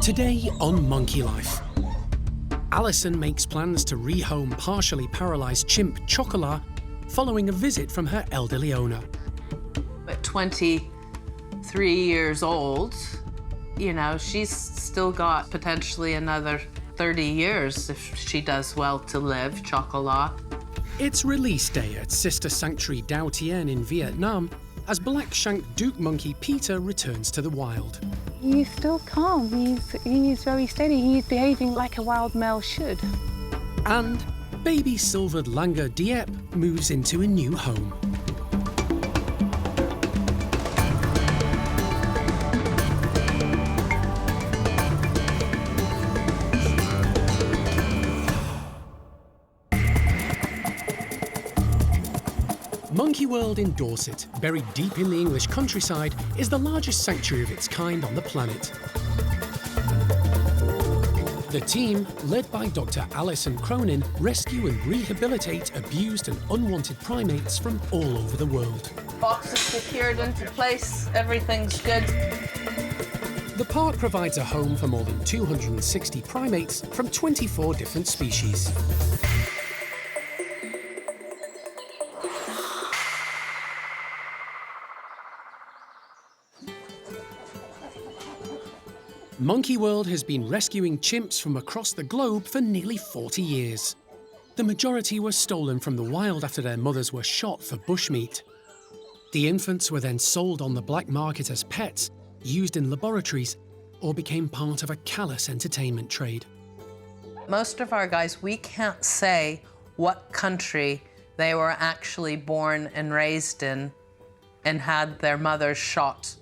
Today on Monkey Life, Alison makes plans to rehome partially paralysed chimp Chocola following a visit from her elderly owner. At 23 years old, you know, she's still got potentially another 30 years if she does well to live, Chocola. It's release day at Sister Sanctuary Dao Tien in Vietnam as black-shanked Duke monkey Peter returns to the wild. He's still calm. He's very steady. He's behaving like a wild male should. And baby silvered langur Dieppe moves into a new home. Monkey World in Dorset, buried deep in the English countryside, is the largest sanctuary of its kind on the planet. The team, led by Dr. Alison Cronin, rescue and rehabilitate abused and unwanted primates from all over the world. Box is secured into place, everything's good. The park provides a home for more than 260 primates from 24 different species. Monkey World has been rescuing chimps from across the globe for nearly 40 years. The majority were stolen from the wild after their mothers were shot for bushmeat. The infants were then sold on the black market as pets, used in laboratories, or became part of a callous entertainment trade. Most of our guys, we can't say what country they were actually born and raised in and had their mothers shot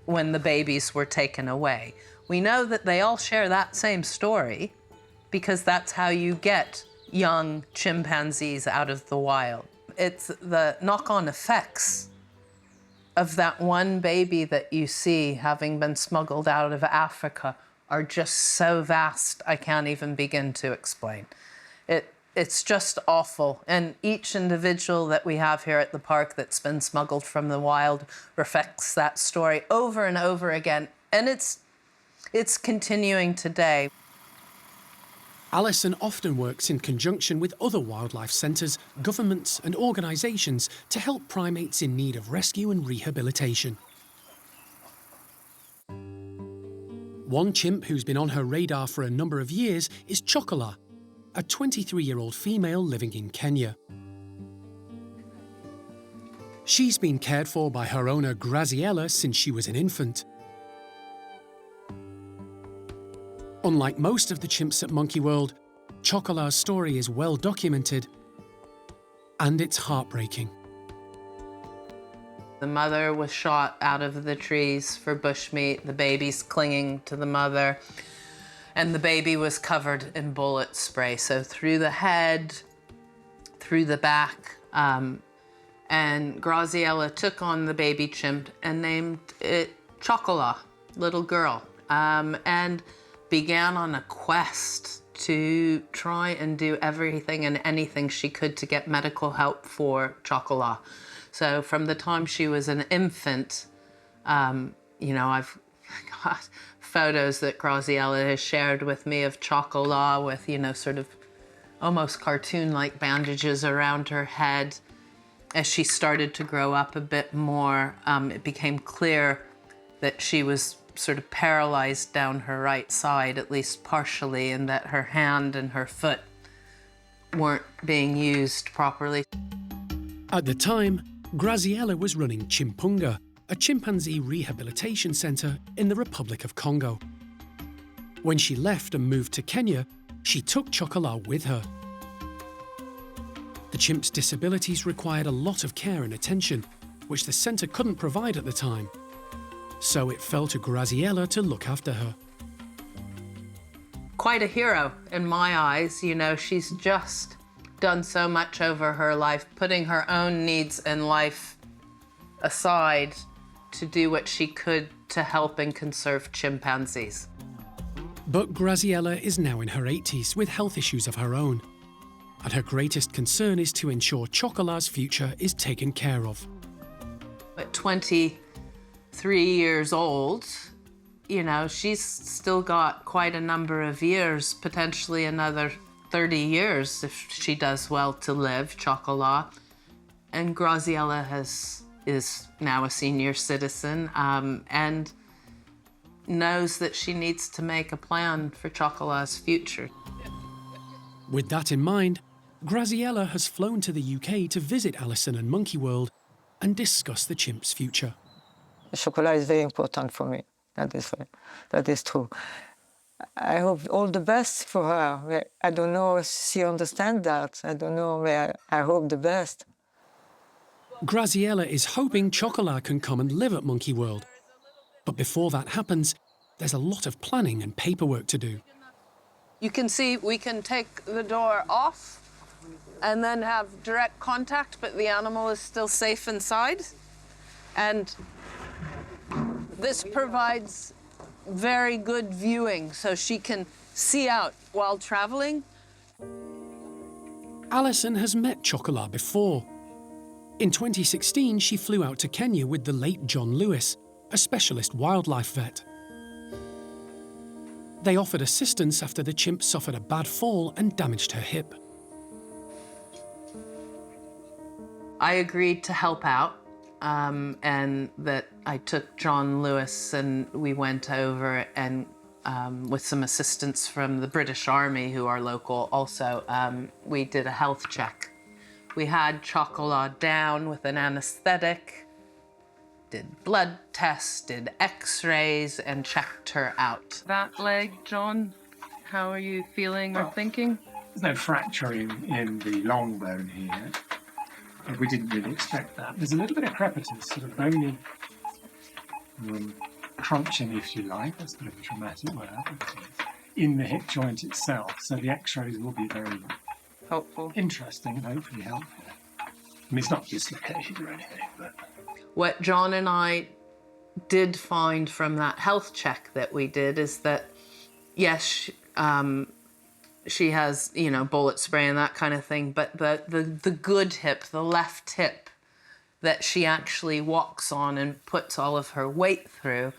when the babies were taken away. We know that they all share that same story because that's how you get young chimpanzees out of the wild. It's the knock-on effects of that one baby that you see having been smuggled out of Africa are just so vast, I can't even begin to explain. It's just awful. And each individual that we have here at the park that's been smuggled from the wild reflects that story over and over again. And it's continuing today. Alison often works in conjunction with other wildlife centres, governments and organisations to help primates in need of rescue and rehabilitation. One chimp who's been on her radar for a number of years is Chocola, a 23-year-old female living in Kenya. She's been cared for by her owner Graziella since she was an infant. Unlike most of the chimps at Monkey World, Chocola's story is well documented, and it's heartbreaking. The mother was shot out of the trees for bushmeat, the baby's clinging to the mother, and the baby was covered in bullet spray. So through the head, through the back, and Graziella took on the baby chimp and named it Chocola, little girl, and began on a quest to try and do everything and anything she could to get medical help for Chocola. So from the time she was an infant, you know, I've got photos that Graziella has shared with me of Chocola with, you know, sort of almost cartoon-like bandages around her head. As she started to grow up a bit more, it became clear that she was sort of paralyzed down her right side, at least partially, and that her hand and her foot weren't being used properly. At the time, Graziella was running Chimpunga, a chimpanzee rehabilitation centre in the Republic of Congo. When she left and moved to Kenya, she took Chocola with her. The chimp's disabilities required a lot of care and attention, which the centre couldn't provide at the time. So it fell to Graziella to look after her. Quite a hero in my eyes. You know, she's just done so much over her life, putting her own needs in life aside to do what she could to help and conserve chimpanzees. But Graziella is now in her 80s with health issues of her own. And her greatest concern is to ensure Chocola's future is taken care of. At 23 years old, you know, she's still got quite a number of years, potentially another 30 years if she does well to live, Chocola. And Graziella is now a senior citizen and knows that she needs to make a plan for Chocola's future. With that in mind, Graziella has flown to the UK to visit Alison and Monkey World and discuss the chimp's future. Chocola is very important for me. That is true. I hope all the best for her. I don't know if she understands that. I don't know. I hope the best. Graziella is hoping Chocola can come and live at Monkey World. But before that happens, there's a lot of planning and paperwork to do. You can see we can take the door off and then have direct contact, but the animal is still safe inside. And this provides very good viewing, so she can see out while traveling. Alison has met Chocola before. In 2016, she flew out to Kenya with the late John Lewis, a specialist wildlife vet. They offered assistance after the chimp suffered a bad fall and damaged her hip. I agreed to help out, and that I took John Lewis and we went over and with some assistance from the British Army, who are local also, we did a health check. We had Chocola down with an anesthetic, did blood tests, did x-rays, and checked her out. That leg, John, how are you feeling or thinking? There's no fracturing in the long bone here. We didn't really expect that. There's a little bit of crepitus, sort of bony crunching, if you like. That's a bit of a dramatic word. In the hip joint itself. So the x-rays will be very Helpful. interesting and hopefully helpful. I mean, it's not dislocated or anything, but... What John and I did find from that health check that we did is that, yes, she has, you know, bullet spray and that kind of thing, but the good hip, the left hip that she actually walks on and puts all of her weight through,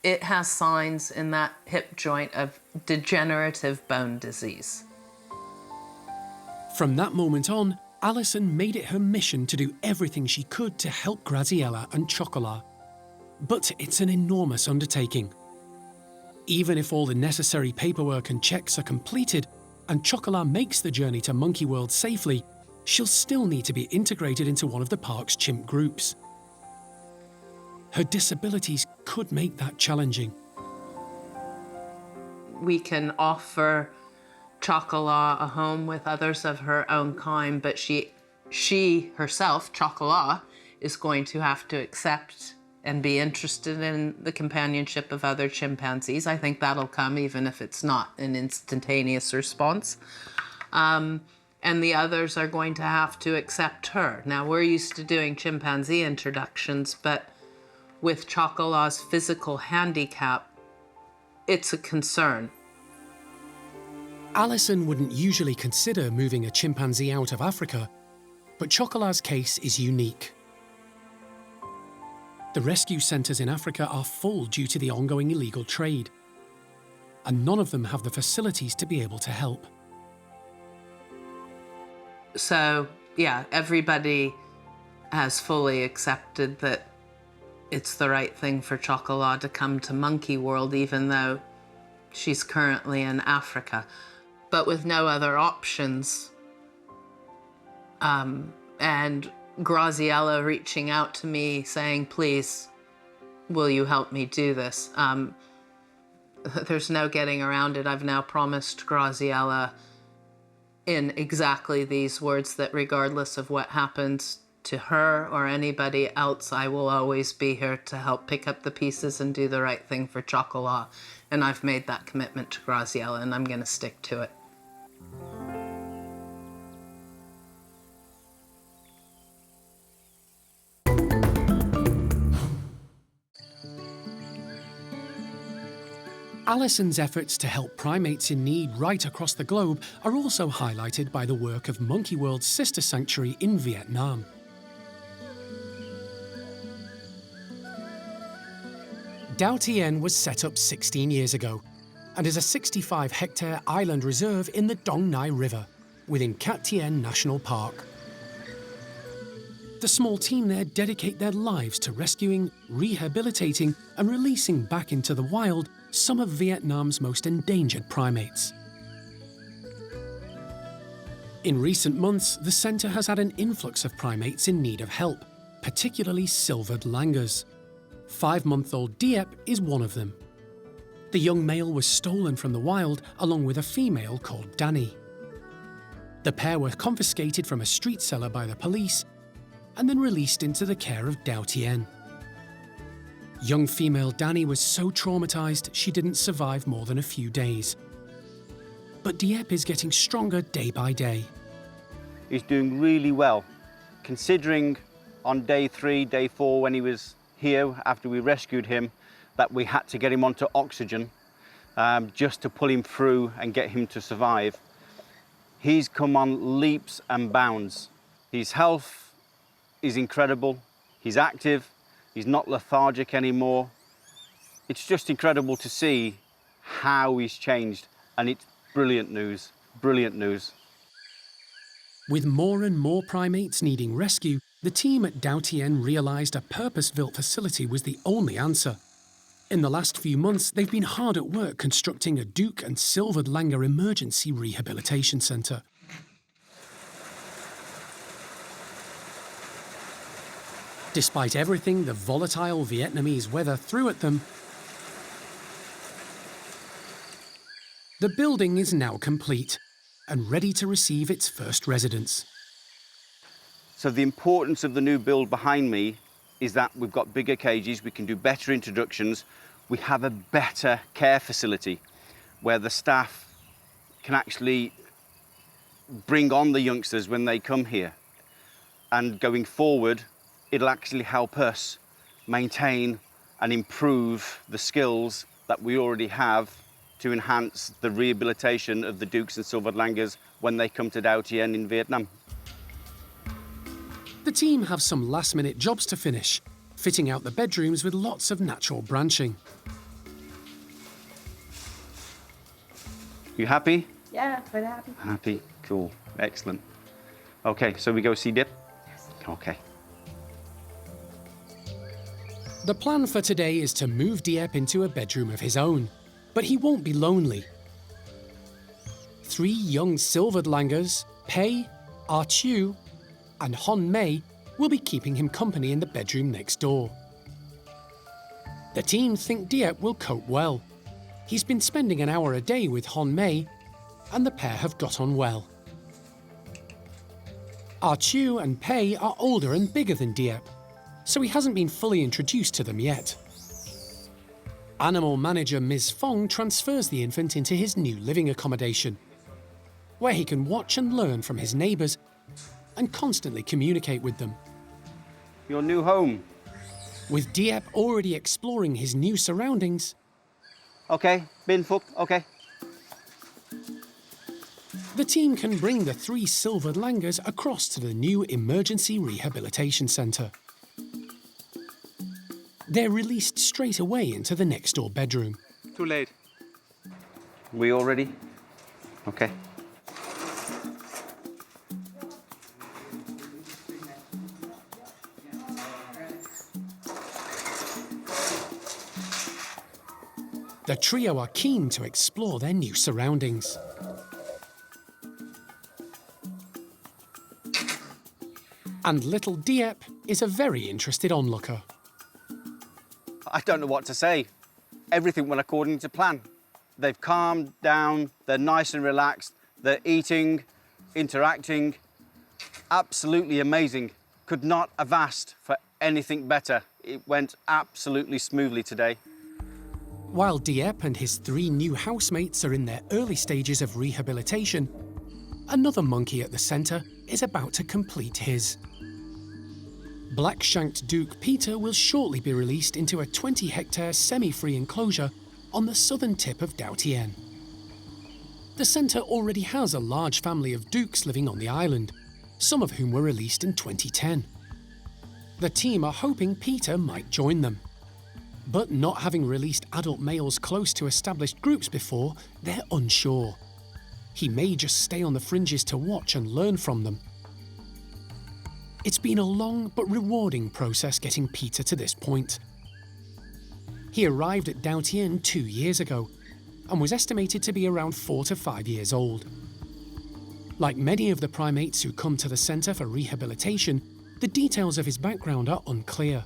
it has signs in that hip joint of degenerative bone disease. From that moment on, Alison made it her mission to do everything she could to help Graziella and Chocola. But it's an enormous undertaking. Even if all the necessary paperwork and checks are completed and Chocola makes the journey to Monkey World safely, she'll still need to be integrated into one of the park's chimp groups. Her disabilities could make that challenging. We can offer Chocola a home with others of her own kind, but she herself, Chocola, is going to have to accept and be interested in the companionship of other chimpanzees. I think that'll come even if it's not an instantaneous response. And the others are going to have to accept her. Now, we're used to doing chimpanzee introductions, but with Chocola's physical handicap, it's a concern. Alison wouldn't usually consider moving a chimpanzee out of Africa, but Chocola's case is unique. The rescue centres in Africa are full due to the ongoing illegal trade, and none of them have the facilities to be able to help. So, yeah, everybody has fully accepted that it's the right thing for Chocola to come to Monkey World, even though she's currently in Africa. But with no other options, and Graziella reaching out to me saying, please, will you help me do this? There's no getting around it. I've now promised Graziella in exactly these words that regardless of what happens to her or anybody else, I will always be here to help pick up the pieces and do the right thing for Chocola. And I've made that commitment to Graziella, and I'm going to stick to it. Alison's efforts to help primates in need right across the globe are also highlighted by the work of Monkey World's sister sanctuary in Vietnam. Dao Tien was set up 16 years ago and is a 65-hectare island reserve in the Dong Nai River within Cat Tien National Park. The small team there dedicate their lives to rescuing, rehabilitating and releasing back into the wild some of Vietnam's most endangered primates. In recent months, the centre has had an influx of primates in need of help, particularly silvered langurs. 5-month-old Diep is one of them. The young male was stolen from the wild along with a female called Danny. The pair were confiscated from a street seller by the police and then released into the care of Dao Tien. Young female Danny was so traumatised she didn't survive more than a few days. But Diep is getting stronger day by day. He's doing really well, considering on day 3, day 4 when he was here after we rescued him that we had to get him onto oxygen just to pull him through and get him to survive. He's come on leaps and bounds. His health is incredible, he's active, he's not lethargic anymore. It's just incredible to see how he's changed, and it's brilliant news, brilliant news. With more and more primates needing rescue, the team at Dao Tien realised a purpose-built facility was the only answer. In the last few months, they've been hard at work constructing a Duke and Silvered Langur Emergency Rehabilitation Centre. Despite everything the volatile Vietnamese weather threw at them, the building is now complete and ready to receive its first residents. So the importance of the new build behind me is that we've got bigger cages, we can do better introductions, we have a better care facility where the staff can actually bring on the youngsters when they come here. And going forward, it'll actually help us maintain and improve the skills that we already have to enhance the rehabilitation of the Dukes and Silvered Langurs when they come to Dao Tien in Vietnam. The team have some last-minute jobs to finish, fitting out the bedrooms with lots of natural branching. You happy? Yeah, very happy. Happy, cool, excellent. Okay, so we go see Dip? Yes. Okay. The plan for today is to move Diep into a bedroom of his own, but he won't be lonely. 3 young silvered langurs, Pei, Ah Chu, and Hon Mei will be keeping him company in the bedroom next door. The team think Diep will cope well. He's been spending an hour a day with Hon Mei, and the pair have got on well. Ah Chu and Pei are older and bigger than Diep, so he hasn't been fully introduced to them yet. Animal manager Ms. Fong transfers the infant into his new living accommodation, where he can watch and learn from his neighbours and constantly communicate with them. Your new home. With Diep already exploring his new surroundings, Okay, bin Phuc, okay. the team can bring the 3 silvered langurs across to the new Emergency Rehabilitation Centre. They're released straight away into the next-door bedroom. Too late. We all ready? Okay. The trio are keen to explore their new surroundings. And little Diep is a very interested onlooker. I don't know what to say. Everything went according to plan. They've calmed down, they're nice and relaxed, they're eating, interacting. Absolutely amazing. Could not have asked for anything better. It went absolutely smoothly today. While Diep and his 3 new housemates are in their early stages of rehabilitation, another monkey at the centre is about to complete his. Black-shanked Duke Peter will shortly be released into a 20-hectare semi-free enclosure on the southern tip of Dao Tien. The centre already has a large family of Dukes living on the island, some of whom were released in 2010. The team are hoping Peter might join them. But not having released adult males close to established groups before, they're unsure. He may just stay on the fringes to watch and learn from them. It's been a long but rewarding process getting Peter to this point. He arrived at Dautien 2 years ago and was estimated to be around 4 to 5 years old. Like many of the primates who come to the Centre for Rehabilitation, the details of his background are unclear.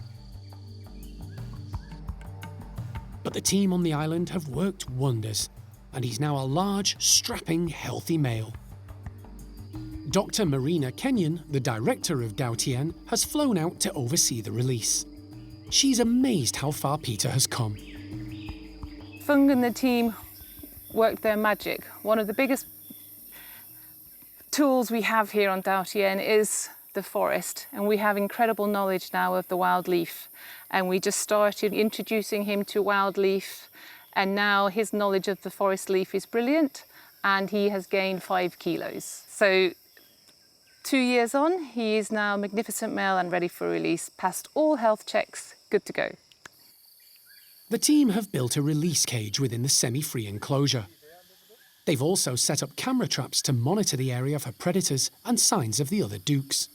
But the team on the island have worked wonders, and he's now a large, strapping, healthy male. Dr. Marina Kenyon, the director of Dautien, has flown out to oversee the release. She's amazed how far Peter has come. Fung and the team worked their magic. One of the biggest tools we have here on Dautien is the forest, and we have incredible knowledge now of the wild leaf. And we just started introducing him to wild leaf, and now his knowledge of the forest leaf is brilliant, and he has gained 5 kilos. So 2 years on, he is now a magnificent male and ready for release, passed all health checks, good to go. The team have built a release cage within the semi-free enclosure. They've also set up camera traps to monitor the area for predators and signs of the other dukes.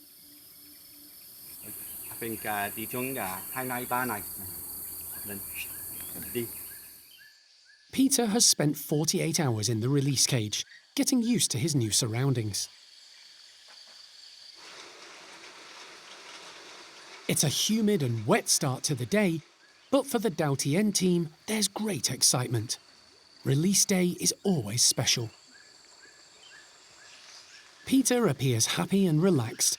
Peter has spent 48 hours in the release cage, getting used to his new surroundings. It's a humid and wet start to the day, but for the Dautien team, there's great excitement. Release day is always special. Peter appears happy and relaxed.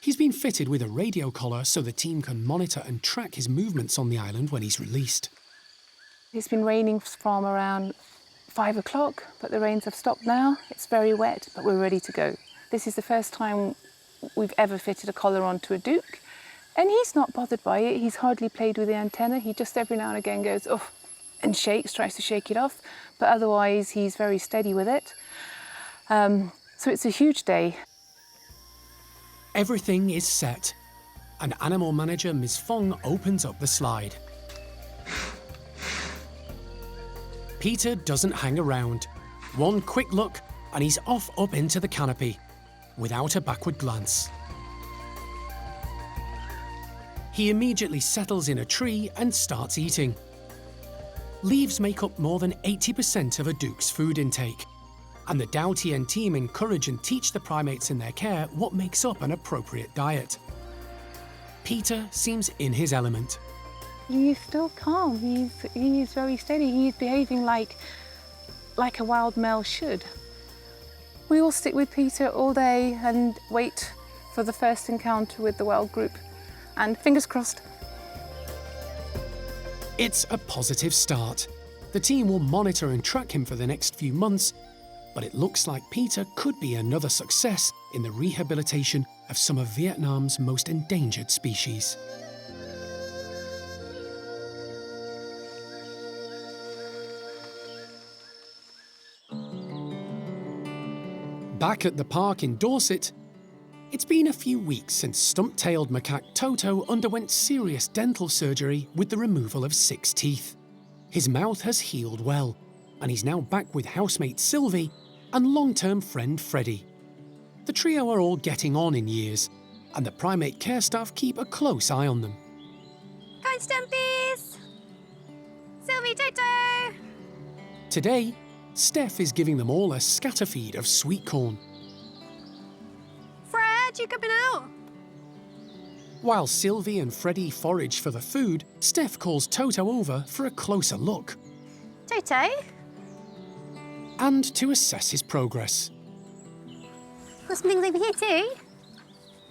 He's been fitted with a radio collar so the team can monitor and track his movements on the island when he's released. It's been raining from around 5 o'clock, but the rains have stopped now. It's very wet, but we're ready to go. This is the first time we've ever fitted a collar onto a duke, and he's not bothered by it. He's hardly played with the antenna. He just every now and again goes, oh, and shakes, tries to shake it off, but otherwise he's very steady with it. So it's a huge day. Everything is set, and animal manager Ms. Fong opens up the slide. Peter doesn't hang around. One quick look, and he's off up into the canopy, without a backward glance. He immediately settles in a tree and starts eating. Leaves make up more than 80% of a duke's food intake, and the Dautien team encourage and teach the primates in their care what makes up an appropriate diet. Peter seems in his element. He's still calm. He's very steady. He's behaving like a wild male should. We will stick with Peter all day and wait for the first encounter with the wild group. And fingers crossed. It's a positive start. The team will monitor and track him for the next few months, but it looks like Peter could be another success in the rehabilitation of some of Vietnam's most endangered species. Back at the park in Dorset, it's been a few weeks since stump-tailed macaque Toto underwent serious dental surgery with the removal of 6 teeth. His mouth has healed well, and he's now back with housemate Sylvie and long-term friend Freddie. The trio are all getting on in years, and the primate care staff keep a close eye on them. Go on, Stumpies! Sylvie, Toto! Today, Steph is giving them all a scatter feed of sweet corn. Fred, you coming out? While Sylvie and Freddie forage for the food, Steph calls Toto over for a closer look Toto? and to assess his progress. Got some things over here too.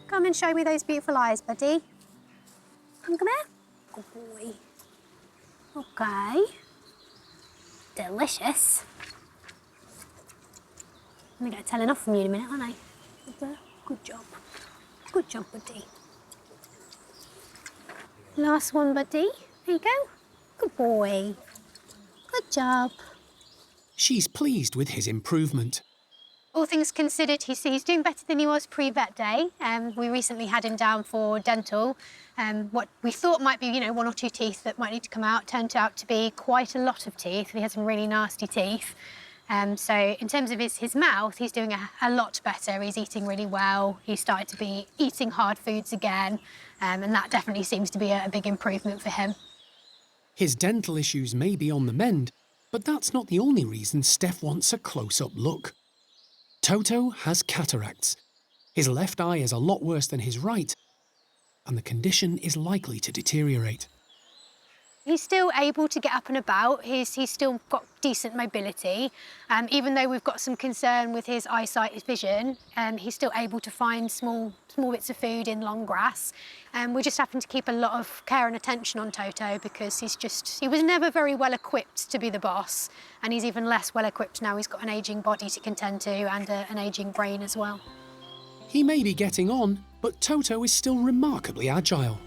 Come and show me those beautiful eyes, buddy. Come here. Good boy. Okay. Delicious. I'm gonna get telling off from you in a minute, aren't I? Good job. Good job, buddy. Last one, buddy. There you go. Good boy. Good job. She's pleased with his improvement. All things considered, he's doing better than he was pre-vet day. We recently had him down for dental. What we thought might be, 1 or 2 teeth that might need to come out turned out to be quite a lot of teeth. He had some really nasty teeth. So in terms of his mouth, he's doing a lot better. He's eating really well. He's started to be eating hard foods again. And that definitely seems to be a big improvement for him. His dental issues may be on the mend, but that's not the only reason Steph wants a close-up look. Toto has cataracts. His left eye is a lot worse than his right, and the condition is likely to deteriorate. He's still able to get up and about. He's still got decent mobility. Even though we've got some concern with his eyesight, his vision, he's still able to find small bits of food in long grass. We're just having to keep a lot of care and attention on Toto because he was never very well equipped to be the boss, and he's even less well equipped now. He's got an ageing body to contend to and an ageing brain as well. He may be getting on, but Toto is still remarkably agile.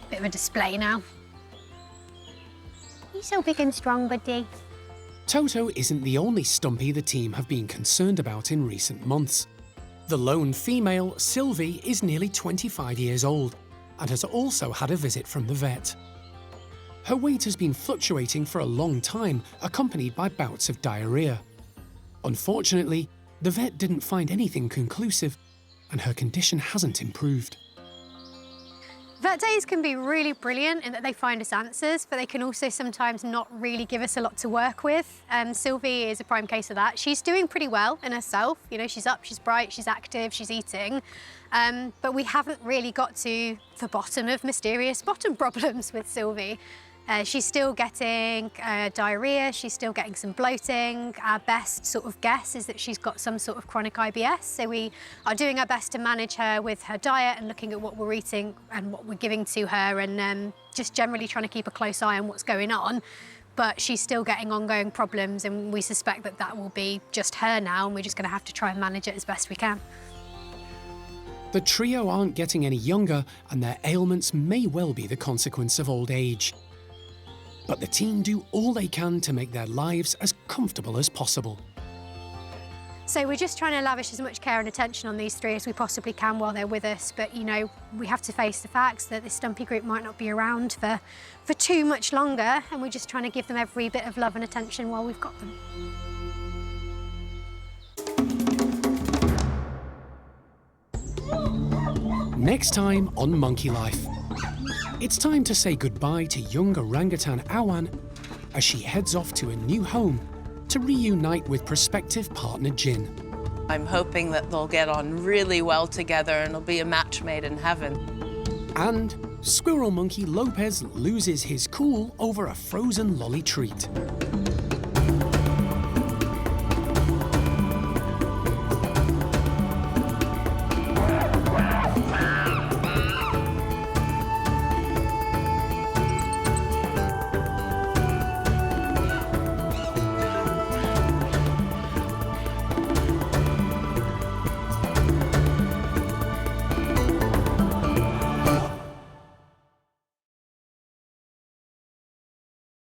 Bit of a display now. You're so big and strong, buddy. Toto isn't the only stumpy the team have been concerned about in recent months. The lone female, Sylvie, is nearly 25 years old and has also had a visit from the vet. Her weight has been fluctuating for a long time, accompanied by bouts of diarrhea. Unfortunately, the vet didn't find anything conclusive, and her condition hasn't improved. Vet days can be really brilliant in that they find us answers, but they can also sometimes not really give us a lot to work with. Sylvie is a prime case of that. She's doing pretty well in herself. She's up, she's bright, she's active, she's eating. But we haven't really got to the bottom of mysterious bottom problems with Sylvie. She's still getting diarrhea, she's still getting some bloating. Our best sort of guess is that she's got some sort of chronic IBS, so we are doing our best to manage her with her diet and looking at what we're eating and what we're giving to her, and just generally trying to keep a close eye on what's going on. But she's still getting ongoing problems, and we suspect that that will be just her now, and we're just going to have to try and manage it as best we can. The trio aren't getting any younger, and their ailments may well be the consequence of old age. But the team do all they can to make their lives as comfortable as possible. So we're just trying to lavish as much care and attention on these 3 as we possibly can while they're with us. But, we have to face the facts that this stumpy group might not be around for too much longer, and we're just trying to give them every bit of love and attention while we've got them. Next time on Monkey Life. It's time to say goodbye to young orangutan Awan as she heads off to a new home to reunite with prospective partner Jin. I'm hoping that they'll get on really well together and it'll be a match made in heaven. And squirrel monkey Lopez loses his cool over a frozen lolly treat.